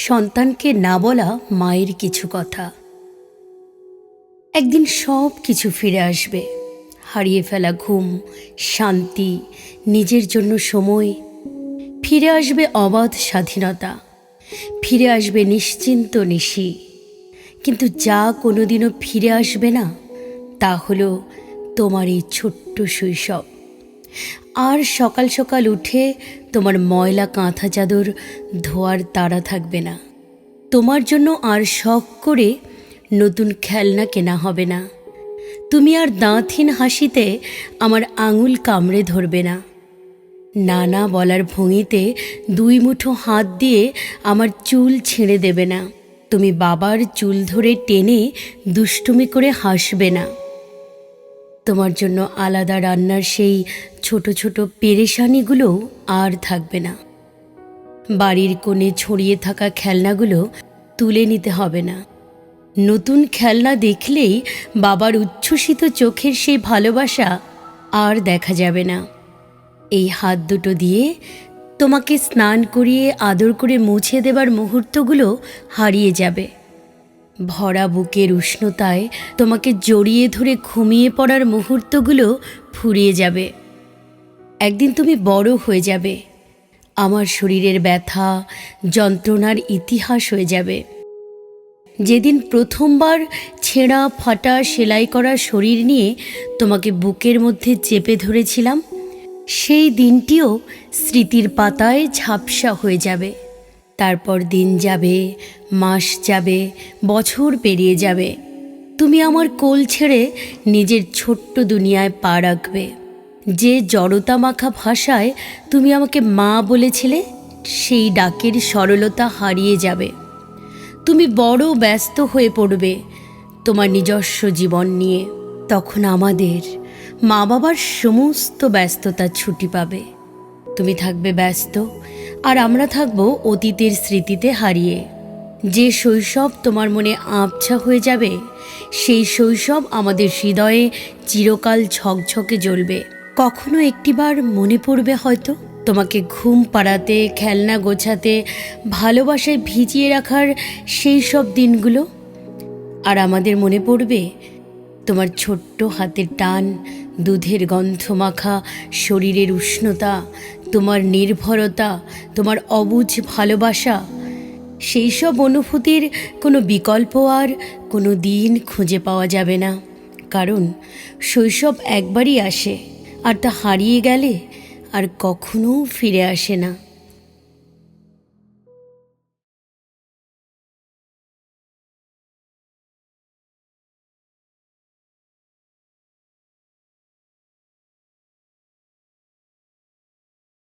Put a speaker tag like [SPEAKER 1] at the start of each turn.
[SPEAKER 1] সন্তানকে না বলা মায়ের কিছু কথা। একদিন সব কিছু ফিরে আসবে, হারিয়ে ফেলা ঘুম, শান্তি, নিজের জন্য সময়। ফিরে আসবে অবাধ স্বাধীনতা, ফিরে আসবে নিশ্চিন্ত নিশি। কিন্তু যা কোনোদিনও ফিরে আসবে না তা হলো তোমার এই ছোট্ট শৈশব। আর সকাল সকাল উঠে তোমার ময়লা কাঁথা চাদর ধোয়ার তাড়া থাকবে না। তোমার জন্য আর শখ করে নতুন খেলনা কেনা হবে না। তুমি আর দাঁতহীন হাসিতে আমার আঙুল কামড়ে ধরবে না। না বলার ভঙ্গিতে 2 মুঠো হাত দিয়ে আমার চুল ছেড়ে দেবে না। তুমি বাবার চুল ধরে টেনে দুষ্টুমি করে হাসবে না। তোমার জন্য আলাদা রান্নার সেই ছোট ছোট পেরেশানিগুলো আর থাকবে না। বাড়ির কোণে ছড়িয়ে থাকা খেলনাগুলো তুলে নিতে হবে না। নতুন খেলনা দেখলেই বাবার উচ্ছ্বসিত চোখের সেই ভালোবাসা আর দেখা যাবে না। এই হাত দুটো দিয়ে তোমাকে স্নান করিয়ে আদর করে মুছে দেবার মুহূর্তগুলো হারিয়ে যাবে। ভরা বুকের উষ্ণতায় তোমাকে জড়িয়ে ধরে ঘুমিয়ে পড়ার মুহূর্তগুলো ফুরিয়ে যাবে। একদিন তুমি বড় হয়ে যাবে, আমার শরীরের ব্যথা যন্ত্রণার ইতিহাস হয়ে যাবে। যেদিন প্রথমবার ছেঁড়া ফাটা সেলাই করা শরীর নিয়ে তোমাকে বুকের মধ্যে চেপে ধরেছিলাম, সেই দিনটিও স্মৃতির পাতায় ঝাপসা হয়ে যাবে। তারপর দিন যাবে, মাস যাবে, বছর পেরিয়ে যাবে। তুমি আমার কোল ছেড়ে নিজের ছোট্ট দুনিয়ায় পা রাখবে। যে জড়তা মাখা ভাষায় তুমি আমাকে মা বলেছিলে, সেই ডাকের সরলতা হারিয়ে যাবে। তুমি বড় ব্যস্ত হয়ে পড়বে তোমার নিজস্ব জীবন নিয়ে। তখন আমাদের মা বাবার সমস্ত ব্যস্ততা ছুটি পাবে। তুমি থাকবে ব্যস্ত আর আমরা থাকব অতীতের স্মৃতিতে হারিয়ে। যে শৈশব তোমার মনে আবছা হয়ে যাবে, সেই শৈশব আমাদের হৃদয়ে চিরকাল ঝকঝকে জ্বলবে। কখনো একটিবার মনে পড়বে হয়তো তোমাকে ঘুম পাড়াতে, খেলনা গোছাতে, ভালোবাসায় ভিজিয়ে রাখার সেই সব দিনগুলো। আর আমাদের মনে পড়বে তোমার ছোট্ট হাতের টান, দুধের গন্ধ মাখা শরীরের উষ্ণতা, তোমার নির্ভরতা, তোমার অবুঝ ভালোবাসা। সেই সব অনুভূতির কোনো বিকল্প আর কোনো দিন খুঁজে পাওয়া যাবে না। কারণ শৈশব একবারই আসে, আর তা হারিয়ে গেলে আর কখনো ফিরে আসে না।